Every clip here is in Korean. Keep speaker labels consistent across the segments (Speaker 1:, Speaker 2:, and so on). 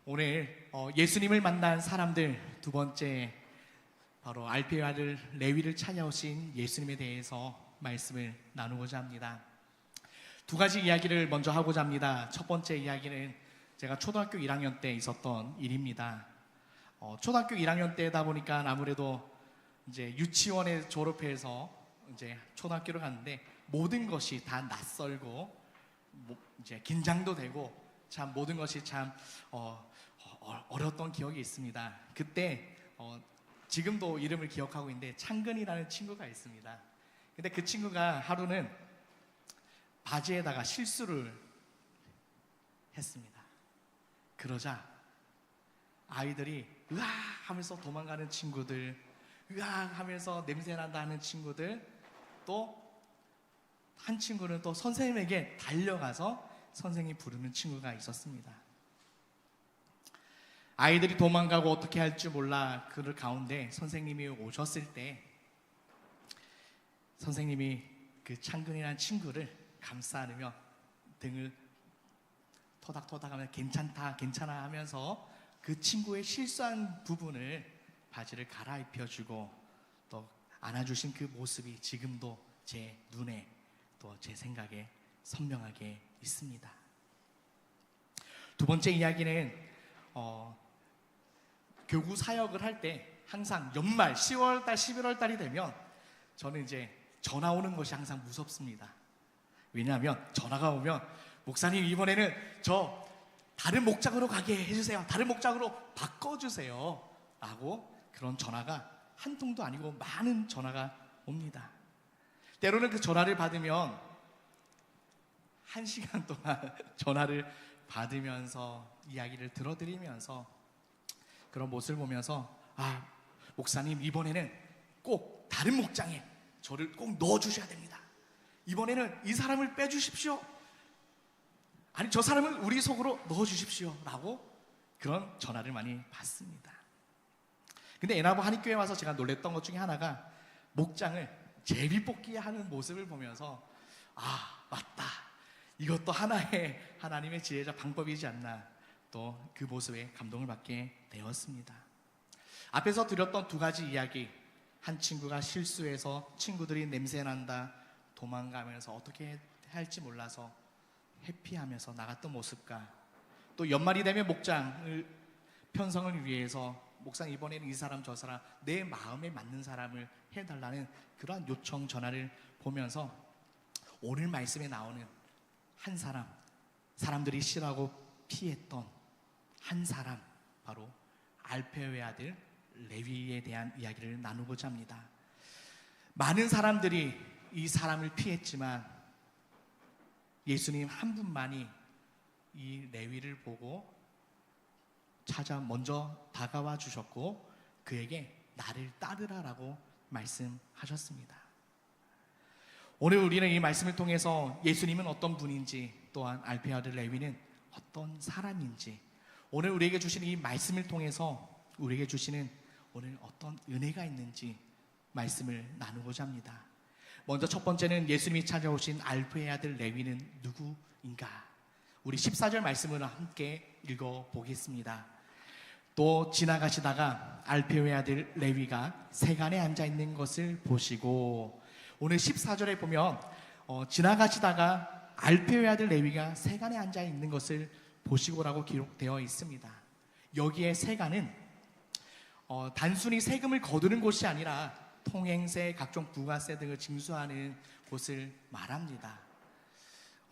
Speaker 1: 오늘 예수님을 만난 사람들 두 번째, 바로 알피의 아들 레위를 찾아오신 예수님에 대해서 말씀을 나누고자 합니다. 두 가지 이야기를 먼저 하고자 합니다. 첫 번째 이야기는 제가 초등학교 1학년 때 있었던 일입니다. 초등학교 1학년 때다 보니까 아무래도 이제 유치원에 졸업해서 이제 초등학교를 갔는데 모든 것이 다 낯설고 이제 긴장도 되고 참 모든 것이 참 어려웠던 기억이 있습니다. 그때 지금도 이름을 기억하고 있는데 창근이라는 친구가 있습니다. 근데 그 친구가 하루는 바지에다가 실수를 했습니다. 그러자 아이들이 으아 하면서 도망가는 친구들, 으아 하면서 냄새난다 하는 친구들, 또 한 친구는 또 선생님에게 달려가서 선생님이 부르는 친구가 있었습니다. 아이들이 도망가고 어떻게 할 줄 몰라 그 가운데 선생님이 오셨을 때 선생님이 그 창근이라는 친구를 감싸 안으며 등을 토닥토닥하며 괜찮다 괜찮아 하면서 그 친구의 실수한 부분을 바지를 갈아입혀주고 또 안아주신 그 모습이 지금도 제 눈에 또 제 생각에 선명하게 있습니다. 두 번째 이야기는 교구 사역을 할 때 항상 연말 10월달 11월달이 되면 저는 이제 전화 오는 것이 항상 무섭습니다. 왜냐하면 전화가 오면 목사님 이번에는 저 다른 목장으로 가게 해주세요, 다른 목장으로 바꿔주세요 라고 그런 전화가 한 통도 아니고 많은 전화가 옵니다. 때로는 그 전화를 받으면 1시간 동안 전화를 받으면서 이야기를 들어드리면서 그런 모습을 보면서 목사님 이번에는 꼭 다른 목장에 저를 꼭 넣어주셔야 됩니다. 이번에는 이 사람을 빼주십시오. 아니 저 사람을 우리 속으로 넣어주십시오 라고 그런 전화를 많이 받습니다. 근데 애나보 한인교회 와서 제가 놀랬던 것 중에 하나가 목장을 제비뽑기 하는 모습을 보면서 맞다, 이것도 하나의 하나님의 지혜자 방법이지 않나, 또 그 모습에 감동을 받게 되었습니다. 앞에서 드렸던 두 가지 이야기, 한 친구가 실수해서 친구들이 냄새난다 도망가면서 어떻게 할지 몰라서 회피하면서 나갔던 모습과, 또 연말이 되면 목장을 편성을 위해서 목사님 이번에는 이 사람 저 사람 내 마음에 맞는 사람을 해달라는 그러한 요청 전화를 보면서 오늘 말씀에 나오는 한 사람, 사람들이 싫어하고 피했던 한 사람, 바로 알페의 아들 레위에 대한 이야기를 나누고자 합니다. 많은 사람들이 이 사람을 피했지만 예수님 한 분만이 이 레위를 보고 먼저 다가와 주셨고 그에게 나를 따르라라고 말씀하셨습니다. 오늘 우리는 이 말씀을 통해서 예수님은 어떤 분인지, 또한 알페의 아들 레위는 어떤 사람인지, 오늘 우리에게 주시는 이 말씀을 통해서 우리에게 주시는 오늘 어떤 은혜가 있는지 말씀을 나누고자 합니다. 먼저 첫 번째는 예수님이 찾아오신 알페의 아들 레위는 누구인가? 우리 14절 말씀을 함께 읽어보겠습니다. 또 지나가시다가 알페의 아들 레위가 세간에 앉아있는 것을 보시고, 오늘 14절에 보면 지나가시다가 알페의 아들 레위가 세간에 앉아있는 것을 보시고라고 기록되어 있습니다. 여기에 세간은 단순히 세금을 거두는 곳이 아니라 통행세, 각종 부가세 등을 징수하는 곳을 말합니다.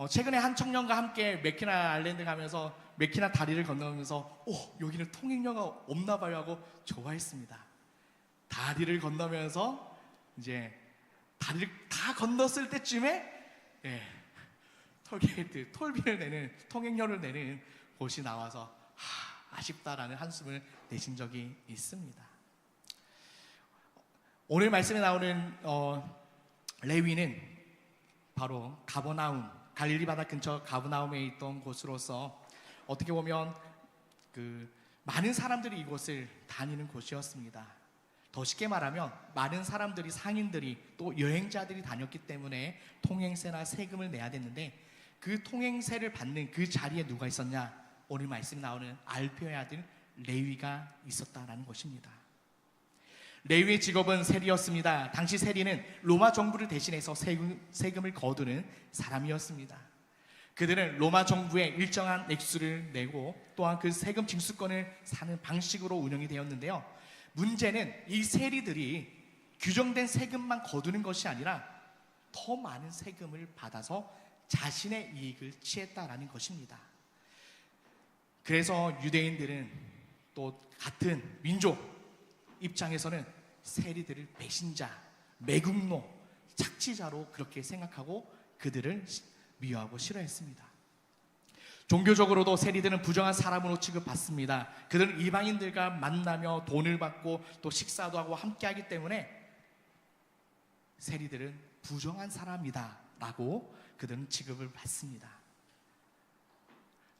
Speaker 1: 최근에 한 청년과 함께 메키나 아일랜드 가면서 메키나 다리를 건너면서 여기는 통행료가 없나 봐요 하고 좋아했습니다. 다리를 건너면서 이제 다리를 다 건넜을 때쯤에 톨게이트, 톨비를 내는, 통행료를 내는 곳이 나와서 아쉽다라는 한숨을 내신 적이 있습니다. 오늘 말씀에 나오는 레위는 바로 가버나움, 갈릴리 바다 근처 가버나움에 있던 곳으로서 어떻게 보면 많은 사람들이 이곳을 다니는 곳이었습니다. 더 쉽게 말하면 많은 사람들이, 상인들이 또 여행자들이 다녔기 때문에 통행세나 세금을 내야 됐는데, 그 통행세를 받는 그 자리에 누가 있었냐? 오늘 말씀에 나오는 알페오의 아들 레위가 있었다라는 것입니다. 레위의 직업은 세리였습니다. 당시 세리는 로마 정부를 대신해서 세금을 거두는 사람이었습니다. 그들은 로마 정부에 일정한 액수를 내고 또한 그 세금 징수권을 사는 방식으로 운영이 되었는데요. 문제는 이 세리들이 규정된 세금만 거두는 것이 아니라 더 많은 세금을 받아서 자신의 이익을 취했다라는 것입니다. 그래서 유대인들은 또 같은 민족 입장에서는 세리들을 배신자, 매국노, 착취자로 그렇게 생각하고 그들을 미워하고 싫어했습니다. 종교적으로도 세리들은 부정한 사람으로 취급받습니다. 그들은 이방인들과 만나며 돈을 받고 또 식사도 하고 함께하기 때문에 세리들은 부정한 사람이다 라고 그들은 취급을 받습니다.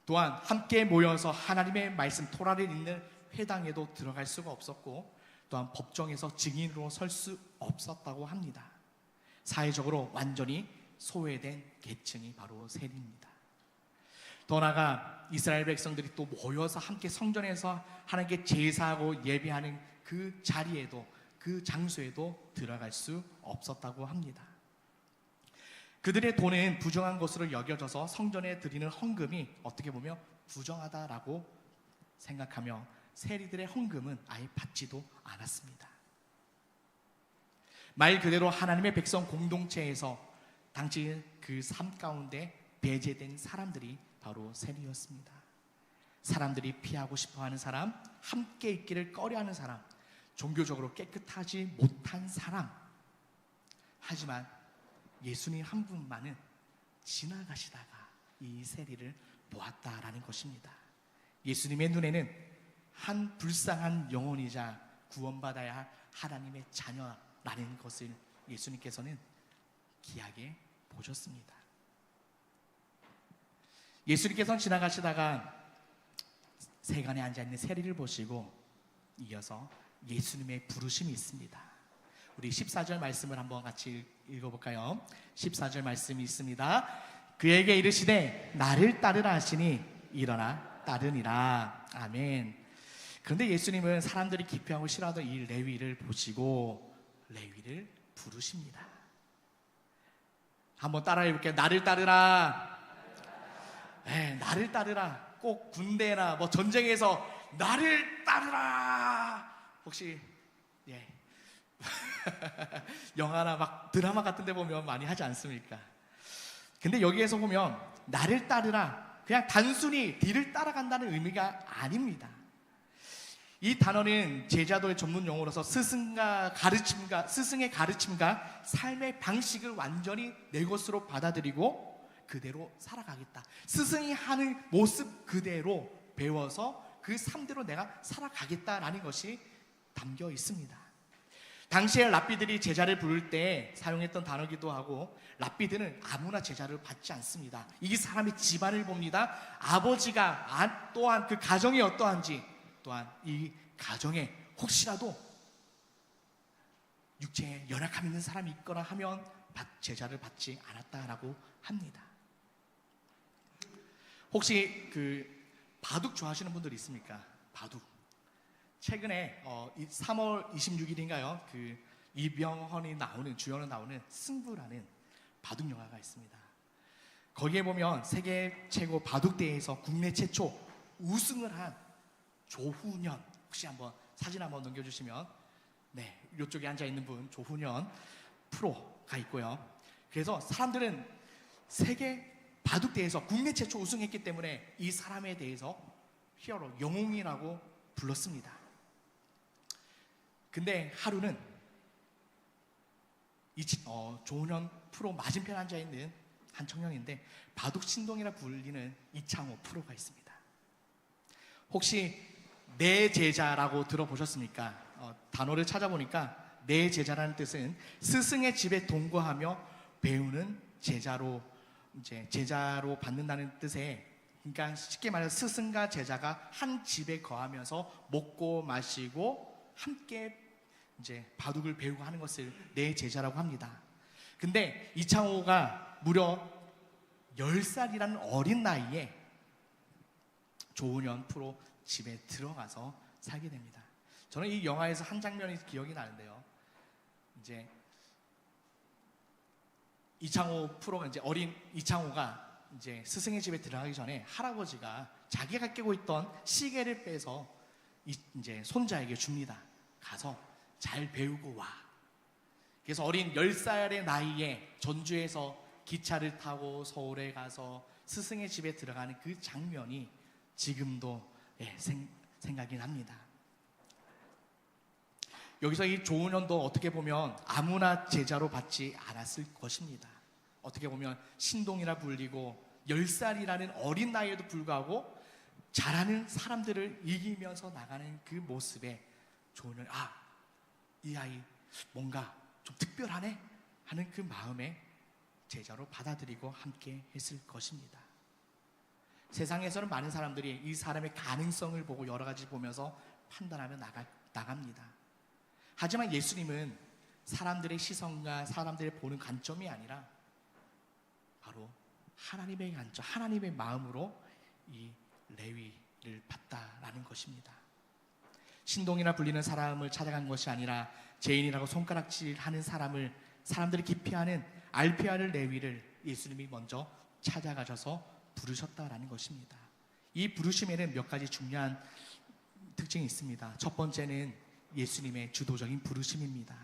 Speaker 1: 또한 함께 모여서 하나님의 말씀 토라를 읽는 회당에도 들어갈 수가 없었고 또한 법정에서 증인으로 설 수 없었다고 합니다. 사회적으로 완전히 소외된 계층이 바로 세리입니다. 더 나아가 이스라엘 백성들이 또 모여서 함께 성전에서 하나님께 제사하고 예배하는 그 자리에도 그 장소에도 들어갈 수 없었다고 합니다. 그들의 돈은 부정한 것으로 여겨져서 성전에 드리는 헌금이 어떻게 보면 부정하다라고 생각하며 세리들의 헌금은 아예 받지도 않았습니다. 말 그대로 하나님의 백성 공동체에서 당시 그 삶 가운데 배제된 사람들이 바로 세리였습니다. 사람들이 피하고 싶어하는 사람, 함께 있기를 꺼려하는 사람, 종교적으로 깨끗하지 못한 사람. 하지만 예수님 한 분만은 지나가시다가 이 세리를 보았다라는 것입니다. 예수님의 눈에는 한 불쌍한 영혼이자 구원받아야 할 하나님의 자녀라는 것을 예수님께서는 귀하게 보셨습니다. 예수님께서는 지나가시다가 세간에 앉아있는 세리를 보시고 이어서 예수님의 부르심이 있습니다. 우리 14절 말씀을 한번 같이 읽어볼까요? 14절 말씀이 있습니다. 그에게 이르시되 나를 따르라 하시니 일어나 따르니라. 아멘. 그런데 예수님은 사람들이 기피하고 싫어하던 이 레위를 보시고 레위를 부르십니다. 한번 따라해 볼게요. 나를 따르라. 네, 나를 따르라. 꼭 군대나 뭐 전쟁에서 나를 따르라. 혹시 영화나 막 드라마 같은 데 보면 많이 하지 않습니까? 근데 여기에서 보면 나를 따르라 그냥 단순히 뒤를 따라간다는 의미가 아닙니다. 이 단어는 제자도의 전문 용어로서 스승의 가르침과 삶의 방식을 완전히 내 것으로 받아들이고 그대로 살아가겠다. 스승이 하는 모습 그대로 배워서 그 삶대로 내가 살아가겠다라는 것이 담겨 있습니다. 당시에 랍비들이 제자를 부를 때 사용했던 단어기도 하고 랍비들은 아무나 제자를 받지 않습니다. 이 사람의 집안을 봅니다. 아버지가 또한 그 가정이 어떠한지 또한 이 가정에 혹시라도 육체에 연약함 있는 사람이 있거나 하면 제자를 받지 않았다라고 합니다. 혹시 그 바둑 좋아하시는 분들 있습니까? 바둑. 최근에 3월 26일인가요? 그 이병헌이 나오는 주연으로 나오는 승부라는 바둑 영화가 있습니다. 거기에 보면 세계 최고 바둑 대회에서 국내 최초 우승을 한 조훈현, 혹시 한번 사진 한번 넘겨주시면, 네, 이쪽에 앉아 있는 분 조훈현 프로가 있고요. 그래서 사람들은 세계 바둑 대회에서 국내 최초 우승했기 때문에 이 사람에 대해서 히어로, 영웅이라고 불렀습니다. 근데 하루는 조훈현 프로 맞은편에 앉아 있는 한 청년인데 바둑 신동이라 불리는 이창호 프로가 있습니다. 혹시 내 제자라고 들어보셨습니까? 단어를 찾아보니까 내 제자라는 뜻은 스승의 집에 동거하며 배우는 제자로 받는다는 뜻에, 그러니까 쉽게 말해서 스승과 제자가 한 집에 거하면서 먹고 마시고 함께 이제 바둑을 배우고 하는 것을 내 제자라고 합니다. 근데 이창호가 무려 10살이라는 어린 나이에 조은현 프로 집에 들어가서 살게 됩니다. 저는 이 영화에서 한 장면이 기억이 나는데요. 이제 이창호 프로가 이제 어린 이창호가 이제 스승의 집에 들어가기 전에 할아버지가 자기가 끼고 있던 시계를 빼서 이제 손자에게 줍니다. 가서 잘 배우고 와. 그래서 어린 10살의 나이에 전주에서 기차를 타고 서울에 가서 스승의 집에 들어가는 그 장면이 지금도 생각이 납니다. 여기서 이 조은현도 어떻게 보면 아무나 제자로 받지 않았을 것입니다. 어떻게 보면 신동이라 불리고 10살이라는 어린 나이에도 불구하고 잘하는 사람들을 이기면서 나가는 그 모습에 조은현이 이 아이 뭔가 좀 특별하네 하는 그 마음에 제자로 받아들이고 함께 했을 것입니다. 세상에서는 많은 사람들이 이 사람의 가능성을 보고 여러 가지 보면서 판단하며 나갑니다. 하지만 예수님은 사람들의 시선과 사람들의 보는 관점이 아니라 바로 하나님의 관점, 하나님의 마음으로 이 레위를 봤다라는 것입니다. 신동이나 불리는 사람을 찾아간 것이 아니라 죄인이라고 손가락질하는 사람들이 기피하는 알피아를 레위를 예수님이 먼저 찾아가셔서 부르셨다라는 것입니다. 이 부르심에는 몇 가지 중요한 특징이 있습니다. 첫 번째는 예수님의 주도적인 부르심입니다.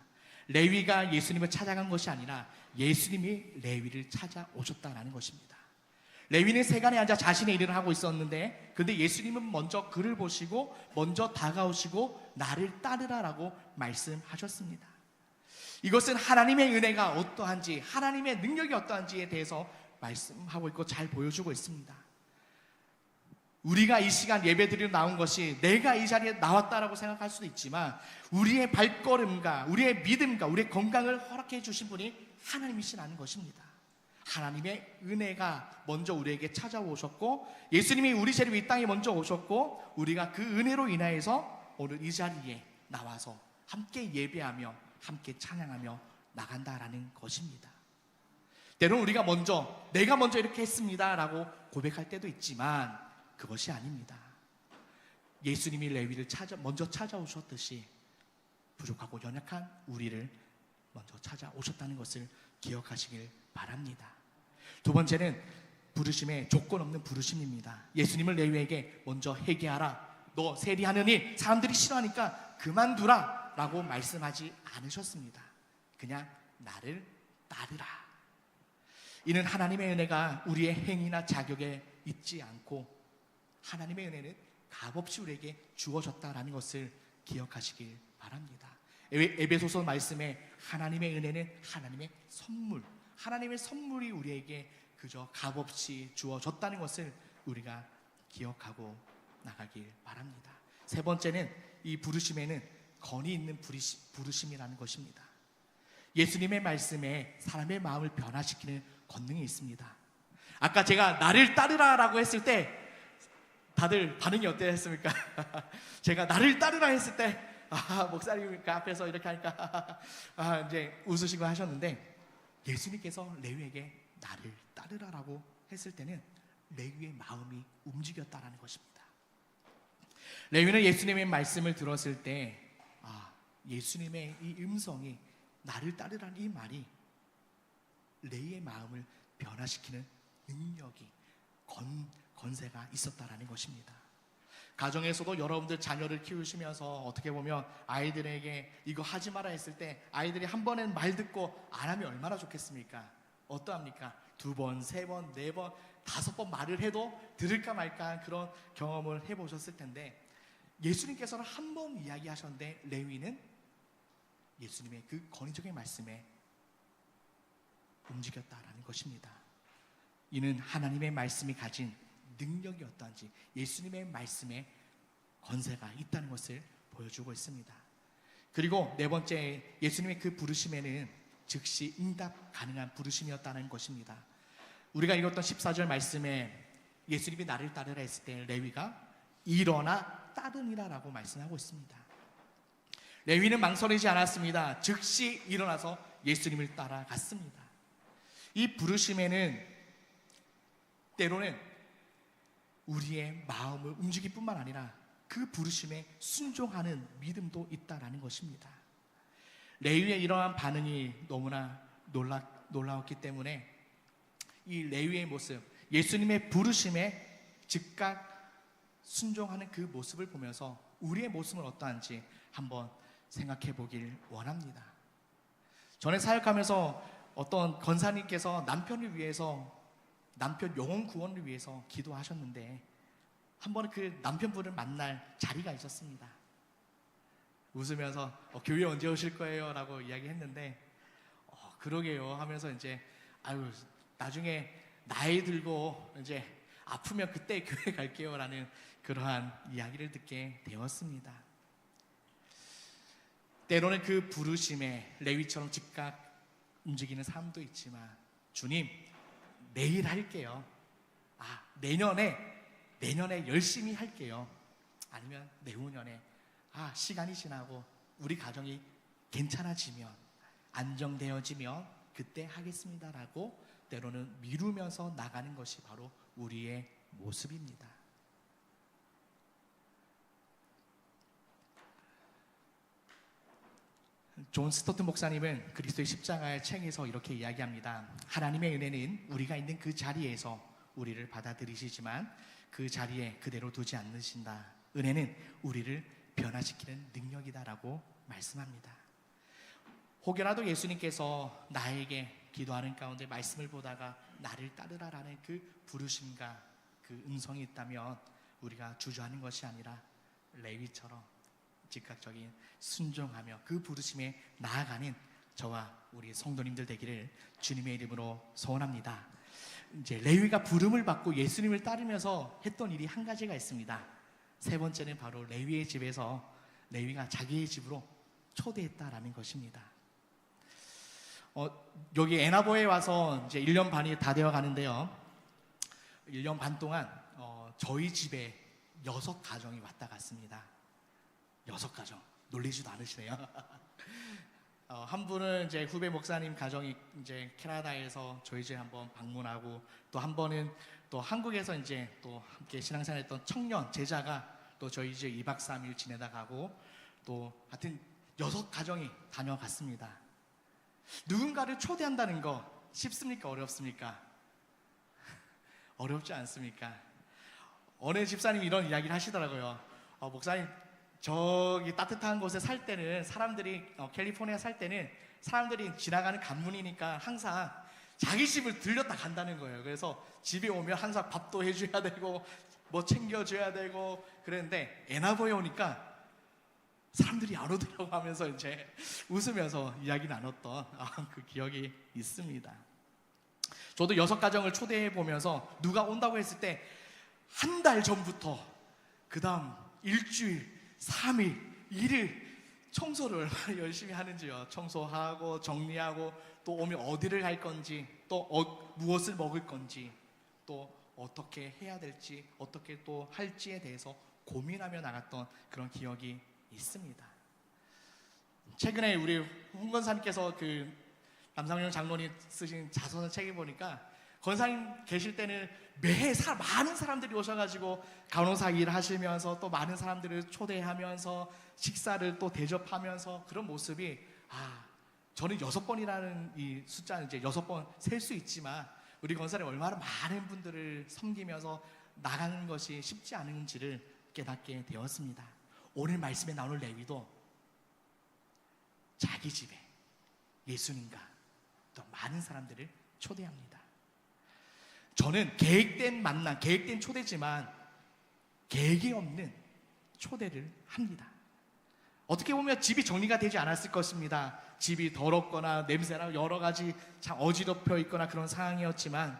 Speaker 1: 레위가 예수님을 찾아간 것이 아니라 예수님이 레위를 찾아오셨다라는 것입니다. 레위는 세간에 앉아 자신의 일을 하고 있었는데 근데 예수님은 먼저 그를 보시고 먼저 다가오시고 나를 따르라라고 말씀하셨습니다. 이것은 하나님의 은혜가 어떠한지, 하나님의 능력이 어떠한지에 대해서 말씀하고 있고 잘 보여주고 있습니다. 우리가 이 시간 예배드리러 나온 것이 내가 이 자리에 나왔다라고 생각할 수도 있지만 우리의 발걸음과 우리의 믿음과 우리의 건강을 허락해 주신 분이 하나님이시라는 것입니다. 하나님의 은혜가 먼저 우리에게 찾아오셨고 예수님이 우리 재림 이 땅에 먼저 오셨고 우리가 그 은혜로 인하여서 오늘 이 자리에 나와서 함께 예배하며 함께 찬양하며 나간다라는 것입니다. 때로는 우리가 내가 먼저 이렇게 했습니다라고 고백할 때도 있지만 그것이 아닙니다. 예수님이 레위를 먼저 찾아오셨듯이 부족하고 연약한 우리를 먼저 찾아오셨다는 것을 기억하시길 바랍니다. 두 번째는 부르심의 조건 없는 부르심입니다. 예수님을 레위에게 먼저 회개하라, 너 세리하느니 사람들이 싫어하니까 그만두라 라고 말씀하지 않으셨습니다. 그냥 나를 따르라. 이는 하나님의 은혜가 우리의 행위나 자격에 있지 않고 하나님의 은혜는 값없이 우리에게 주어졌다라는 것을 기억하시길 바랍니다. 에베소서 말씀에 하나님의 은혜는 하나님의 선물, 하나님의 선물이 우리에게 그저 값없이 주어졌다는 것을 우리가 기억하고 나가길 바랍니다. 세 번째는 이 부르심에는 건의 있는 부르심이라는 것입니다. 예수님의 말씀에 사람의 마음을 변화시키는 권능이 있습니다. 아까 제가 나를 따르라라고 했을 때 다들 반응이 어땠습니까? 제가 나를 따르라 했을 때 목사님 그 앞에서 이렇게 하니까 이제 웃으시고 하셨는데 예수님께서 레위에게 나를 따르라라고 했을 때는 레위의 마음이 움직였다라는 것입니다. 레위는 예수님의 말씀을 들었을 때 예수님의 이 음성이 나를 따르라는 이 말이 레위의 마음을 변화시키는 능력이 건세가 있었다라는 것입니다. 가정에서도 여러분들 자녀를 키우시면서 어떻게 보면 아이들에게 이거 하지 마라 했을 때 아이들이 한 번은 말 듣고 안 하면 얼마나 좋겠습니까? 어떠합니까? 2번, 3번, 4번, 5번 말을 해도 들을까 말까 그런 경험을 해보셨을 텐데 예수님께서는 한 번 이야기하셨는데 레위는 예수님의 그 권위적인 말씀에 움직였다라는 것입니다. 이는 하나님의 말씀이 가진 능력이 어떠한지 예수님의 말씀에 권세가 있다는 것을 보여주고 있습니다. 그리고 네 번째, 예수님의 그 부르심에는 즉시 응답 가능한 부르심이었다는 것입니다. 우리가 읽었던 14절 말씀에 예수님이 나를 따르라 했을 때 레위가 일어나 따르니라 라고 말씀하고 있습니다. 레위는 망설이지 않았습니다. 즉시 일어나서 예수님을 따라갔습니다. 이 부르심에는 때로는 우리의 마음을 움직일 뿐만 아니라 그 부르심에 순종하는 믿음도 있다라는 것입니다. 레위의 이러한 반응이 너무나 놀라웠기 때문에 이 레위의 모습, 예수님의 부르심에 즉각 순종하는 그 모습을 보면서 우리의 모습은 어떠한지 한번 생각해 보길 원합니다. 전에 사역하면서 어떤 권사님께서 남편을 위해서, 남편 영혼 구원을 위해서 기도하셨는데 한 번은 그 남편분을 만날 자리가 있었습니다. 웃으면서 교회 언제 오실 거예요? 라고 이야기했는데 그러게요 하면서 이제 나중에 나이 들고 이제 아프면 그때 교회 갈게요 라는 그러한 이야기를 듣게 되었습니다. 때로는 그 부르심에 레위처럼 즉각 움직이는 삶도 있지만, 주님 내일 할게요, 내년에 열심히 할게요, 아니면 내후년에 시간이 지나고 우리 가정이 괜찮아지면, 안정되어지면 그때 하겠습니다라고 때로는 미루면서 나가는 것이 바로 우리의 모습입니다. 존 스토튼 목사님은 그리스도의 십자가의 책에서 이렇게 이야기합니다. 하나님의 은혜는 우리가 있는 그 자리에서 우리를 받아들이시지만 그 자리에 그대로 두지 않으신다. 은혜는 우리를 변화시키는 능력이다라고 말씀합니다. 혹여라도 예수님께서 나에게 기도하는 가운데 말씀을 보다가 나를 따르라라는 그 부르심과 그 음성이 있다면 우리가 주저하는 것이 아니라 레위처럼 즉각적인 순종하며 그 부르심에 나아가는 저와 우리 성도님들 되기를 주님의 이름으로 소원합니다. 이제 레위가 부름을 받고 예수님을 따르면서 했던 일이 한 가지가 있습니다. 세 번째는 바로 레위의 집에서 레위가 자기의 집으로 초대했다라는 것입니다. 여기 에나보에 와서 이제 1년 반이 다 되어 가는데요. 1년 반 동안 저희 집에 6가정이 왔다 갔습니다. 6가정. 놀리지도 않으시네요. 한 분은 이제 후배 목사님 가정이 이제 캐나다에서 저희 집에 한번 방문하고, 또 한 번은 또 한국에서 이제 또 함께 신앙생활했던 청년 제자가 또 저희 집에 2박 3일 지내다 가고, 또 하여튼 6가정이 다녀갔습니다. 누군가를 초대한다는 거 쉽습니까? 어렵습니까? 어렵지 않습니까? 어느 집사님이 이런 이야기를 하시더라고요. 목사님, 저기 따뜻한 곳에 살 때는 사람들이 캘리포니아 살 때는 사람들이 지나가는 관문이니까 항상 자기 집을 들렸다 간다는 거예요. 그래서 집에 오면 항상 밥도 해줘야 되고 뭐 챙겨줘야 되고 그랬는데, 에나보에 오니까 사람들이 안 오더라고 하면서 이제 웃으면서 이야기 나눴던 그 기억이 있습니다. 저도 6가정을 초대해 보면서 누가 온다고 했을 때 한 달 전부터 그 다음 일주일 3일, 1일 청소를 얼마나 열심히 하는지요. 청소하고 정리하고 또 오면 어디를 갈 건지, 또 무엇을 먹을 건지, 또 어떻게 해야 될지, 어떻게 또 할지에 대해서 고민하며 나갔던 그런 기억이 있습니다. 최근에 우리 홍 권사님께서 그 남상용 장로님 쓰신 자서전 책에 보니까, 권사님 계실 때는 매해 많은 사람들이 오셔가지고 간호사 일을 하시면서 또 많은 사람들을 초대하면서 식사를 또 대접하면서 그런 모습이, 저는 6번이라는 이 숫자는 이제 6번 셀 수 있지만 우리 권사님 얼마나 많은 분들을 섬기면서 나가는 것이 쉽지 않은지를 깨닫게 되었습니다. 오늘 말씀에 나오는 레위도 자기 집에 예수님과 또 많은 사람들을 초대합니다. 저는 계획된 만남, 계획된 초대지만 계획이 없는 초대를 합니다. 어떻게 보면 집이 정리가 되지 않았을 것입니다. 집이 더럽거나 냄새나 여러 가지 참 어지럽혀 있거나 그런 상황이었지만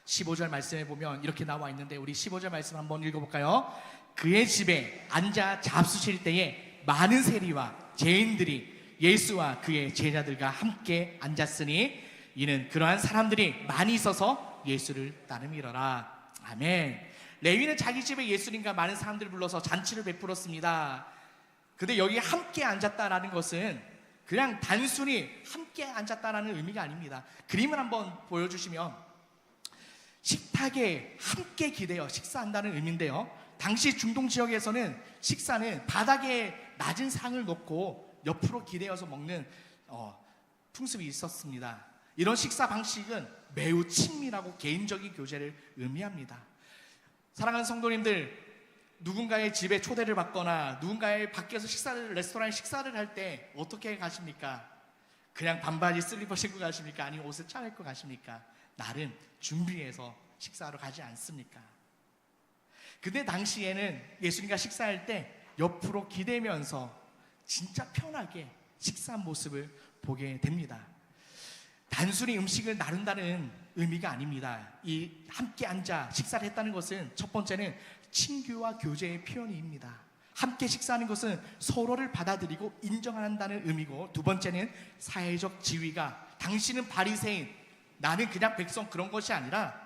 Speaker 1: 15절 말씀에 보면 이렇게 나와 있는데, 우리 15절 말씀 한번 읽어볼까요? 그의 집에 앉아 잡수실 때에 많은 세리와 죄인들이 예수와 그의 제자들과 함께 앉았으니 이는 그러한 사람들이 많이 있어서 예수를 따름이러라. 아멘. 레위는 자기 집에 예수님과 많은 사람들을 불러서 잔치를 베풀었습니다. 근데 여기 함께 앉았다라는 것은 그냥 단순히 함께 앉았다라는 의미가 아닙니다. 그림을 한번 보여주시면, 식탁에 함께 기대어 식사한다는 의미인데요, 당시 중동 지역에서는 식사는 바닥에 낮은 상을 놓고 옆으로 기대어서 먹는 풍습이 있었습니다. 이런 식사 방식은 매우 친밀하고 개인적인 교제를 의미합니다. 사랑하는 성도님들, 누군가의 집에 초대를 받거나 누군가의 밖에서 레스토랑에 식사를 할 때 어떻게 가십니까? 그냥 반바지 슬리퍼 신고 가십니까? 아니면 옷을 차려입고 가십니까? 나름 준비해서 식사하러 가지 않습니까? 근데 당시에는 예수님과 식사할 때 옆으로 기대면서 진짜 편하게 식사한 모습을 보게 됩니다. 단순히 음식을 나눈다는 의미가 아닙니다. 이 함께 앉아 식사를 했다는 것은 첫 번째는 친교와 교제의 표현입니다. 함께 식사하는 것은 서로를 받아들이고 인정한다는 의미고, 두 번째는 사회적 지위가, 당신은 바리새인, 나는 그냥 백성, 그런 것이 아니라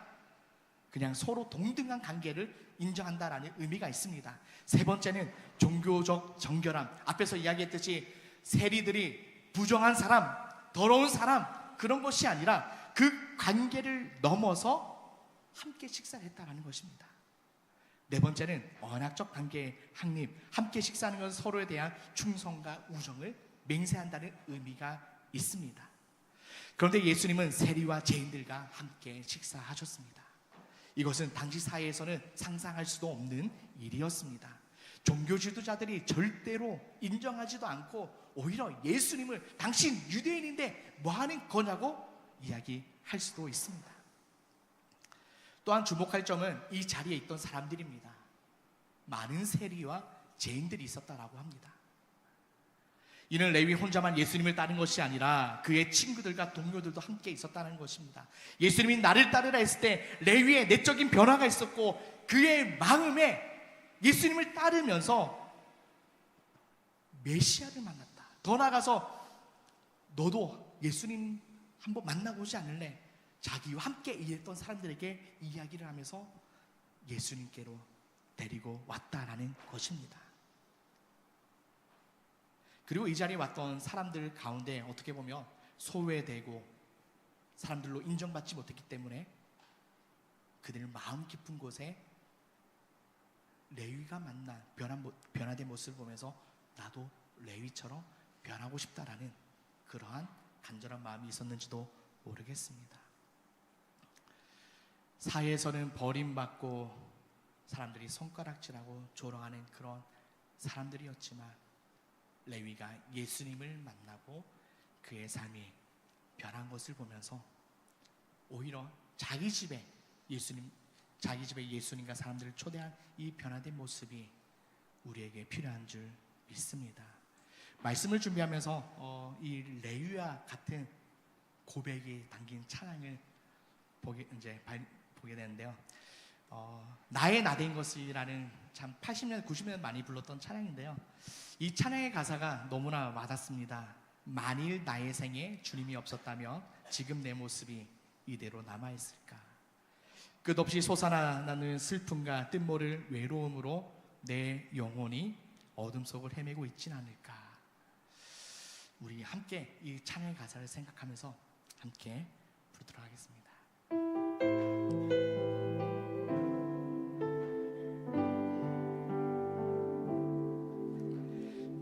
Speaker 1: 그냥 서로 동등한 관계를 인정한다라는 의미가 있습니다. 세 번째는 종교적 정결함, 앞에서 이야기했듯이 세리들이 부정한 사람, 더러운 사람, 그런 것이 아니라 그 관계를 넘어서 함께 식사를 했다는 것입니다. 네 번째는 언약적 관계의 확립, 함께 식사하는 것은 서로에 대한 충성과 우정을 맹세한다는 의미가 있습니다. 그런데 예수님은 세리와 죄인들과 함께 식사하셨습니다. 이것은 당시 사회에서는 상상할 수도 없는 일이었습니다. 종교 지도자들이 절대로 인정하지도 않고 오히려 예수님을 당신 유대인인데 뭐 하는 거냐고 이야기할 수도 있습니다. 또한 주목할 점은 이 자리에 있던 사람들입니다. 많은 세리와 죄인들이 있었다라고 합니다. 이는 레위 혼자만 예수님을 따른 것이 아니라 그의 친구들과 동료들도 함께 있었다는 것입니다. 예수님이 나를 따르라 했을 때 레위의 내적인 변화가 있었고, 그의 마음에 예수님을 따르면서 메시아를 만났다. 더 나아가서 너도 예수님 한번 만나고 오지 않을래? 자기와 함께 일했던 사람들에게 이야기를 하면서 예수님께로 데리고 왔다라는 것입니다. 그리고 이 자리에 왔던 사람들 가운데 어떻게 보면 소외되고 사람들로 인정받지 못했기 때문에 그들 마음 깊은 곳에 레위가 만난 변화된 모습을 보면서 나도 레위처럼 변하고 싶다라는 그러한 간절한 마음이 있었는지도 모르겠습니다. 사회에서는 버림받고 사람들이 손가락질하고 조롱하는 그런 사람들이었지만, 레위가 예수님을 만나고 그의 삶이 변한 것을 보면서 오히려 자기 집에 예수님과 사람들을 초대한 이 변화된 모습이 우리에게 필요한 줄 믿습니다. 말씀을 준비하면서 이 레위와 같은 고백이 담긴 찬양을 보게 되는데요. 나의 나된 것이라는 참 80년, 90년 많이 불렀던 찬양인데요. 이 찬양의 가사가 너무나 와닿습니다. 만일 나의 생에 주님이 없었다면 지금 내 모습이 이대로 남아있을까? 끝없이 솟아나는 슬픔과 뜻모를 외로움으로 내 영혼이 어둠 속을 헤매고 있진 않을까? 우리 함께 이 찬양의 가사를 생각하면서 함께 부르도록 하겠습니다.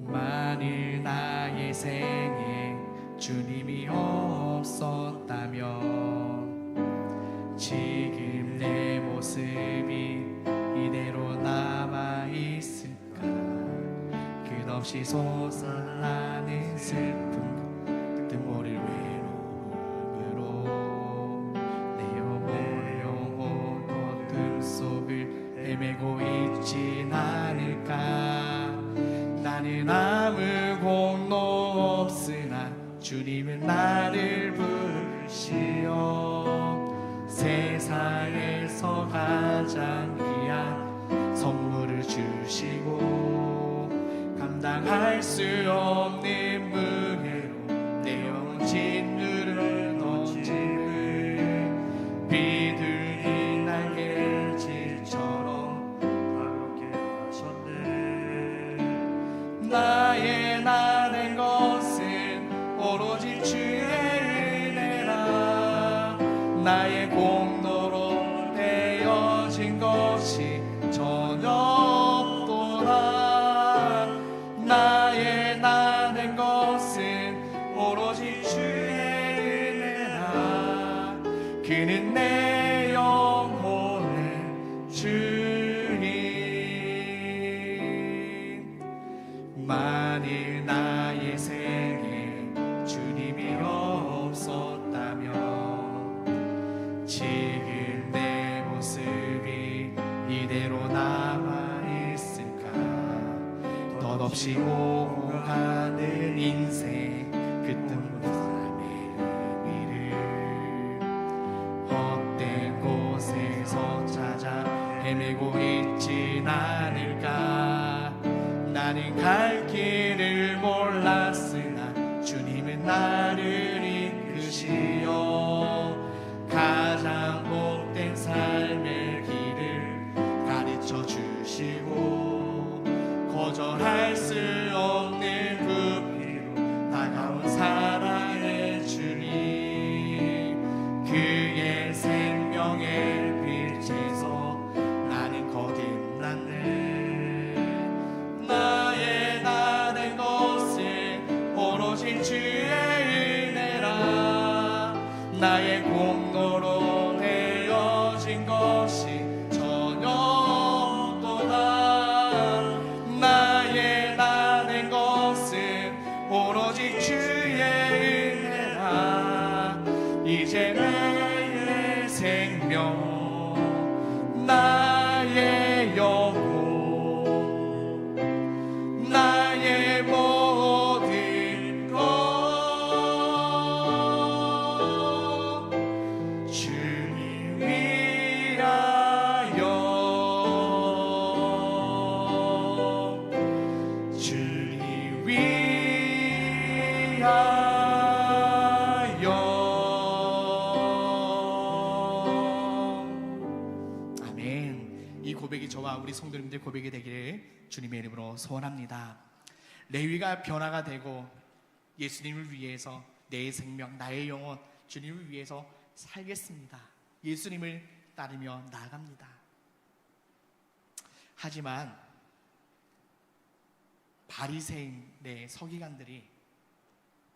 Speaker 1: 만일 나의 생에 주님이 없었다면 지금 내 모습이 이대로 남아있을까? 끝없이 솟아나는 슬픔, 뜻모를 외로움으로 내 영혼 어둠 속을 헤매고 있진 않을까? 나는 아무 공로 없으나 주님은 나를 부르시어 세상에서 가장 귀한 선물을 주시고, 감당할 수 없는 무게로 내 영혼 짓누른 어짐을 비둘기 날개질처럼 가볍게 하셨네. 나의 나된 것은 오로지 주의 은혜라. 나의 공로로 만일 나의 생에 주님이 없었다면 지금 내 모습이 이대로 남아있을까. 덧없이 오가는 인생 그 뜬금없는 삶의 의미를 헛된 곳에서 찾아 헤매고 있진 않을까. 나는 갈 길을 몰랐으나 주님은 나를 이끄시어 가장 복된 삶의 길을 가르쳐 주시고 거절할 수 없는 부피로 다가온 사랑의 주님. 그의 생명의 빛에서 나는 거듭났네. 나의 나는 것은 오로지 주의 은혜라. 나의 공로로 되어진 것이 전혀 없도다. 나의 나는 것은 오로지 주의 은혜라. 이제 나의 생명 나의 영혼 나의 모든 것 주님 위하여 주님 위하여. 아멘. 이 고백이 저와 우리 성도님들 고백이 되기를 주님의 이름으로 소원합니다. 레위가 변화가 되고 예수님을 위해서 내 생명 나의 영혼 주님을 위해서 살겠습니다. 예수님을 따르며 나아갑니다. 하지만 바리새인의 서기관들이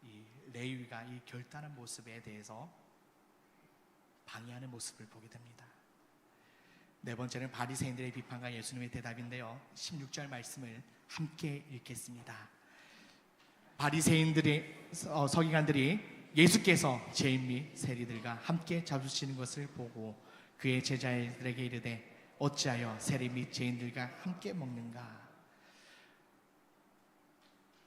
Speaker 1: 이 레위가 이 결단한 모습에 대해서 방해하는 모습을 보게 됩니다. 네 번째는 바리새인들의 비판과 예수님의 대답인데요. 16절 말씀을 함께 읽겠습니다. 바리새인들의 서기관들이 예수께서 죄인 및 세리들과 함께 잡수시는 것을 보고 그의 제자들에게 이르되 어찌하여 세리 및 죄인들과 함께 먹는가.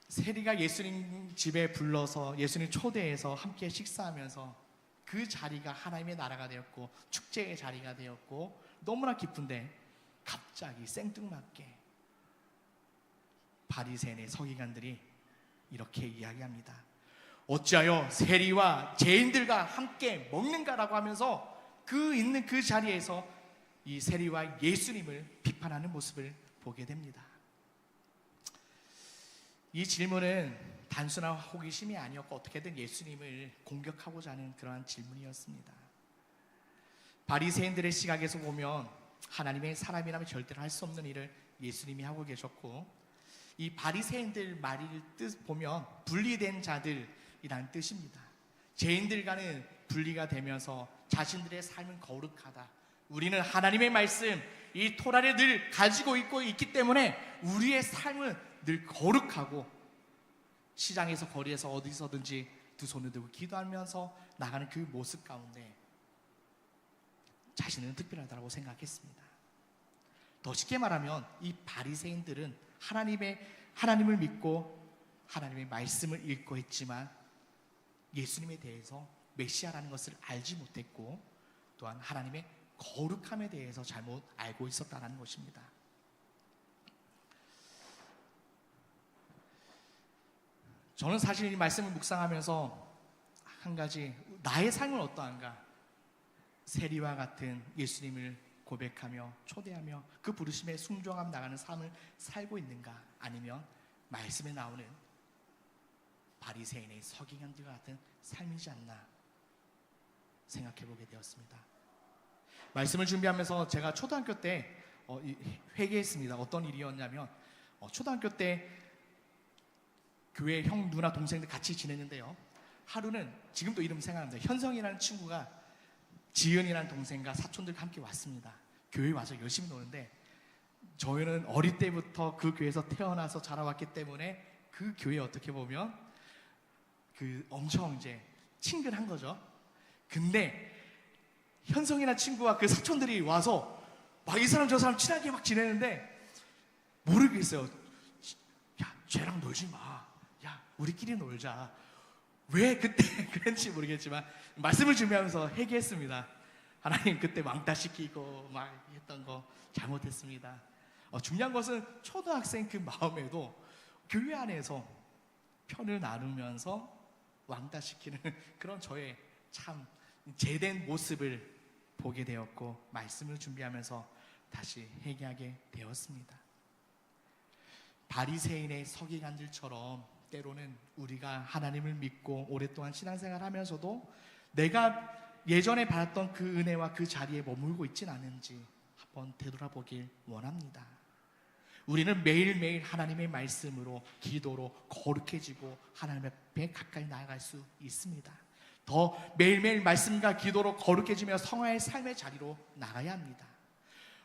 Speaker 1: 세리가 예수님 집에 불러서 예수님 초대해서 함께 식사하면서 그 자리가 하나님의 나라가 되었고 축제의 자리가 되었고 너무나 기쁜데 갑자기 생뚱맞게 바리새인의 서기관들이 이렇게 이야기합니다. 어찌하여 세리와 죄인들과 함께 먹는가라고 하면서 그 있는 그 자리에서 이 세리와 예수님을 비판하는 모습을 보게 됩니다. 이 질문은 단순한 호기심이 아니었고 어떻게든 예수님을 공격하고자 하는 그러한 질문이었습니다. 바리새인들의 시각에서 보면 하나님의 사람이라면 절대로 할 수 없는 일을 예수님이 하고 계셨고, 이 바리새인들 말을 뜻 보면 분리된 자들이라는 뜻입니다. 죄인들과는 분리가 되면서 자신들의 삶은 거룩하다. 우리는 하나님의 말씀, 이 토라를 늘 가지고 있기 때문에 우리의 삶은 늘 거룩하고 시장에서 거리에서 어디서든지 두 손을 들고 기도하면서 나가는 그 모습 가운데 자신은 특별하다고 생각했습니다. 더 쉽게 말하면 이 바리새인들은 하나님을 믿고 하나님의 말씀을 읽고 했지만 예수님에 대해서 메시아라는 것을 알지 못했고 또한 하나님의 거룩함에 대해서 잘못 알고 있었다는 것입니다. 저는 사실 이 말씀을 묵상하면서 한 가지, 나의 삶은 어떠한가? 세리와 같은 예수님을 고백하며 초대하며 그 부르심에 순종하며 나가는 삶을 살고 있는가? 아니면 말씀에 나오는 바리새인의 서기관들과 같은 삶이지 않나 생각해 보게 되었습니다. 말씀을 준비하면서 제가 초등학교 때 회개했습니다. 어떤 일이었냐면 초등학교 때 교회 형, 누나, 동생들 같이 지냈는데요. 하루는 지금도 이름 생각납니다. 현성이라는 친구가 지은이라는 동생과 사촌들과 함께 왔습니다. 교회에 와서 열심히 노는데 저희는 어릴 때부터 그 교회에서 태어나서 자라왔기 때문에 그 교회 어떻게 보면 그 엄청 이제 친근한 거죠. 근데 현성이나 친구와 그 사촌들이 와서 막 이 사람 저 사람 친하게 막 지내는데 모르겠어요. 야, 쟤랑 놀지 마. 야, 우리끼리 놀자. 왜 그때 그랬는지 모르겠지만 말씀을 준비하면서 회개했습니다. 하나님, 그때 왕따 시키고 막 했던 거 잘못했습니다. 중요한 것은 초등학생 그 마음에도 교회 안에서 편을 나누면서 왕따 시키는 그런 저의 참 제된 모습을 보게 되었고, 말씀을 준비하면서 다시 회개하게 되었습니다. 바리새인의 서기관들처럼 때로는 우리가 하나님을 믿고 오랫동안 신앙생활 하면서도 내가 예전에 받았던 그 은혜와 그 자리에 머물고 있진 않은지 한번 되돌아보길 원합니다. 우리는 매일매일 하나님의 말씀으로, 기도로 거룩해지고 하나님 앞에 가까이 나아갈 수 있습니다. 더 매일매일 말씀과 기도로 거룩해지며 성화의 삶의 자리로 나가야 합니다.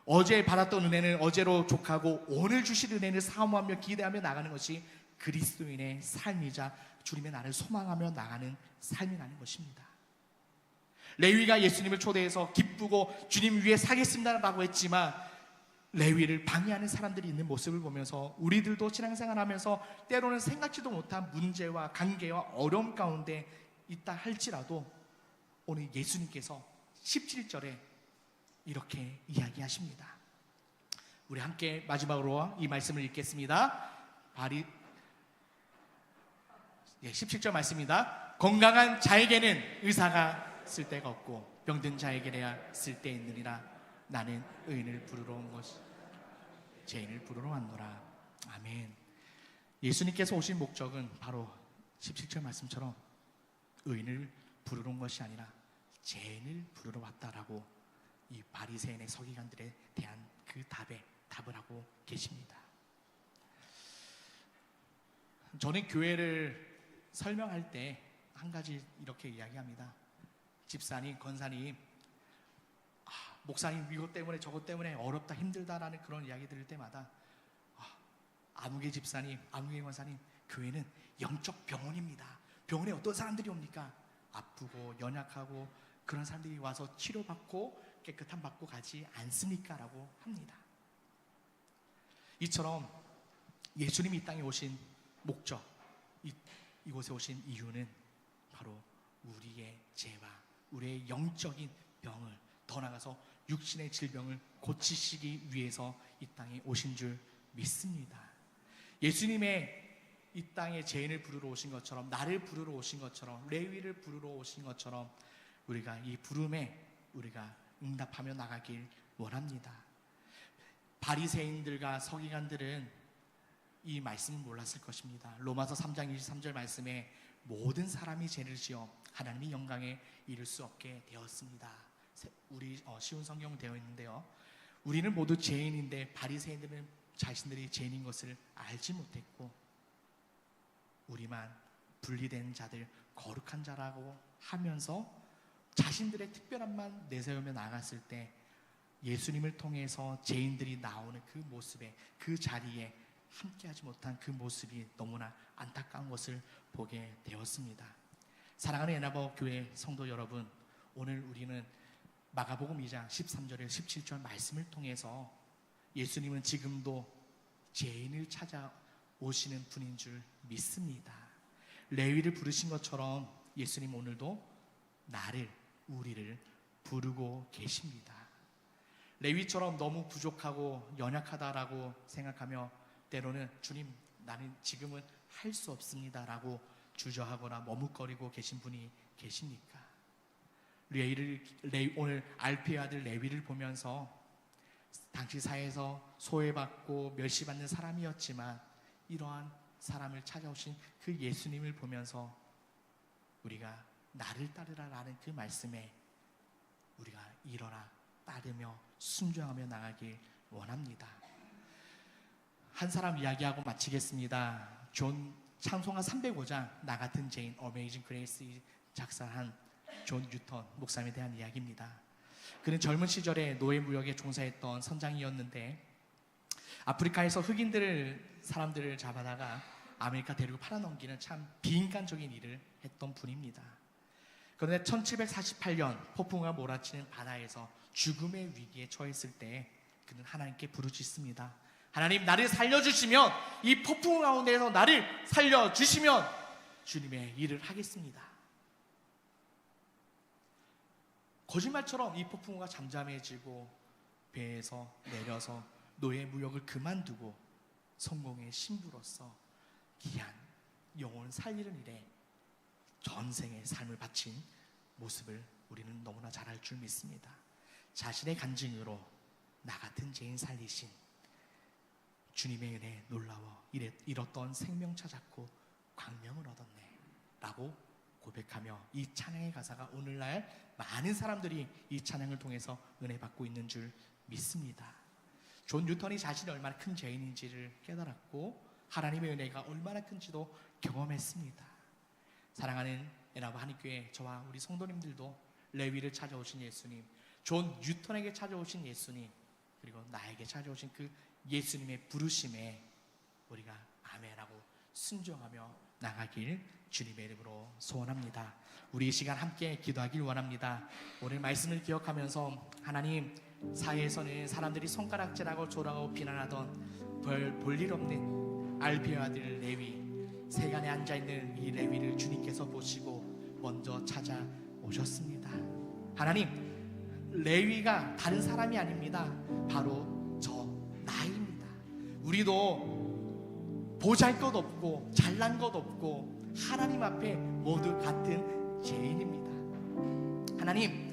Speaker 1: 어제 받았던 은혜는 어제로 족하고 오늘 주실 은혜를 사모하며 기대하며 나가는 것이 그리스도인의 삶이자 주님의 나를 소망하며 나가는 삶이라는 것입니다. 레위가 예수님을 초대해서 기쁘고 주님 위에 사겠습니다라고 했지만 레위를 방해하는 사람들이 있는 모습을 보면서 우리들도 신앙생활하면서 때로는 생각지도 못한 문제와 관계와 어려움 가운데 있다 할지라도 오늘 예수님께서 17절에 이렇게 이야기하십니다. 우리 함께 마지막으로 이 말씀을 읽겠습니다. 17절 말씀입니다. 건강한 자에게는 의사가 쓸데가 없고 병든 자에게야 쓸데 있느니라. 나는 의인을 부르러 온 것이 죄인을 부르러 왔노라. 아멘. 예수님께서 오신 목적은 바로 17절 말씀처럼 의인을 부르러 온 것이 아니라 죄인을 부르러 왔다라고 이 바리새인의 서기관들에 대한 그 답을 하고 계십니다. 저는 교회를 설명할 때 한 가지 이렇게 이야기합니다. 집사님, 권사님, 목사님 이것 때문에 저것 때문에 어렵다 힘들다라는 그런 이야기 들을 때마다 아무개 집사님, 아무개 권사님, 교회는 영적 병원입니다. 병원에 어떤 사람들이 옵니까? 아프고 연약하고 그런 사람들이 와서 치료받고 깨끗함 받고 가지 않습니까? 라고 합니다. 이처럼 예수님이 이 땅에 오신 목적, 이곳에 오신 이유는 바로 우리의 죄와 우리의 영적인 병을, 더 나아가서 육신의 질병을 고치시기 위해서 이 땅에 오신 줄 믿습니다. 예수님의 이 땅에 죄인을 부르러 오신 것처럼, 나를 부르러 오신 것처럼, 레위를 부르러 오신 것처럼 우리가 이 부름에 우리가 응답하며 나가길 원합니다. 바리새인들과 서기관들은 이 말씀을 몰랐을 것입니다. 로마서 3장 23절 말씀에 모든 사람이 죄를 지어 하나님의 영광에 이를 수 없게 되었습니다. 우리 쉬운 성경 되어 있는데요. 우리는 모두 죄인인데 바리새인들은 자신들이 죄인인 것을 알지 못했고 우리만 분리된 자들, 거룩한 자라고 하면서 자신들의 특별함만 내세우며 나갔을 때 예수님을 통해서 죄인들이 나오는 그 모습에, 그 자리에 함께하지 못한 그 모습이 너무나 안타까운 것을 보게 되었습니다. 사랑하는 예나버 교회 성도 여러분, 오늘 우리는 마가복음 2장 13절에 17절 말씀을 통해서 예수님은 지금도 죄인을 찾아오시는 분인 줄 믿습니다. 레위를 부르신 것처럼 예수님 오늘도 나를, 우리를 부르고 계십니다. 레위처럼 너무 부족하고 연약하다라고 생각하며 때로는 주님, 나는 지금은 할 수 없습니다 라고 주저하거나 머뭇거리고 계신 분이 계십니까? 오늘 알피의 아들 레위를 보면서 당시 사회에서 소외받고 멸시받는 사람이었지만 이러한 사람을 찾아오신 그 예수님을 보면서 우리가 나를 따르라라는 그 말씀에 우리가 일어나 따르며 순종하며 나가길 원합니다. 한 사람 이야기하고 마치겠습니다. 찬송가 305장 나 같은 죄인 어메이징 그레이스 작사한 존 뉴턴 목사님에 대한 이야기입니다. 그는 젊은 시절에 노예 무역에 종사했던 선장이었는데 아프리카에서 흑인들을 사람들을 잡아다가 아메리카 대륙을 팔아넘기는 참 비인간적인 일을 했던 분입니다. 그런데 1748년 폭풍우가 몰아치는 바다에서 죽음의 위기에 처했을 때 그는 하나님께 부르짖습니다. 하나님, 나를 살려주시면, 이 폭풍 가운데에서 나를 살려주시면 주님의 일을 하겠습니다. 거짓말처럼 이 폭풍우가 잠잠해지고 배에서 내려서 노예 무역을 그만두고 성공의 신부로서 귀한 영혼을 살리는 일에 전생의 삶을 바친 모습을 우리는 너무나 잘 알 줄 믿습니다. 자신의 간증으로 나 같은 죄인 살리신 주님의 은혜에 놀라워 잃었던 생명 찾았고 광명을 얻었네 라고 고백하며 이 찬양의 가사가 오늘날 많은 사람들이 이 찬양을 통해서 은혜 받고 있는 줄 믿습니다. 존 뉴턴이 자신이 얼마나 큰 죄인인지를 깨달았고 하나님의 은혜가 얼마나 큰지도 경험했습니다. 사랑하는 에나바 한인교회 저와 우리 성도님들도 레위를 찾아오신 예수님, 존 뉴턴에게 찾아오신 예수님, 그리고 나에게 찾아오신 그 예수님의 부르심에 우리가 아멘하고 순종하며 나가길 주님의 이름으로 소원합니다. 우리 이 시간 함께 기도하길 원합니다. 오늘 말씀을 기억하면서 하나님, 사회에서는 사람들이 손가락질하고 조롱하고 비난하던 볼 일 없는 알피의 아들 레위, 세간에 앉아있는 이 레위를 주님께서 보시고 먼저 찾아오셨습니다. 하나님, 레위가 다른 사람이 아닙니다. 바로 저 나입니다. 우리도 보잘것 없고 잘난 것 없고 하나님 앞에 모두 같은 죄인입니다. 하나님,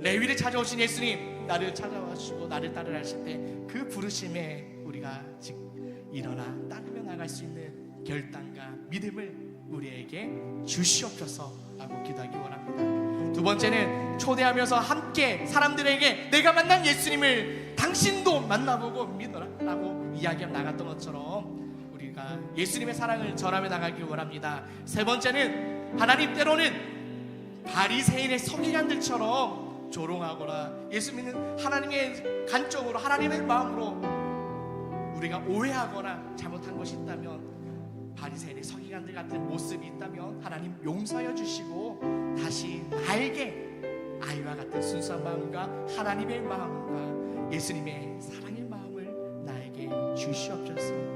Speaker 1: 레위를 찾아오신 예수님, 나를 찾아와주시고 나를 따르라 하실 때 그 부르심에 우리가 일어나 따르며 나갈 수 있는 결단과 믿음을 우리에게 주시옵소서 하고 기도하기 원합니다. 두 번째는 초대하면서 함께 사람들에게 내가 만난 예수님을 당신도 만나보고 믿어라 라고 이야기하며 나갔던 것처럼 우리가 예수님의 사랑을 전하며 나가기 원합니다. 세 번째는 하나님, 때로는 바리새인의 서기관들처럼 조롱하거나 예수 믿는 하나님의 관점으로, 하나님의 마음으로 우리가 오해하거나 잘못한 것이 있다면, 바리새인의 서기관들 같은 모습이 있다면 하나님 용서하여 주시고 다시 나에게 아이와 같은 순수한 마음과 하나님의 마음과 예수님의 사랑의 마음을 나에게 주시옵소서.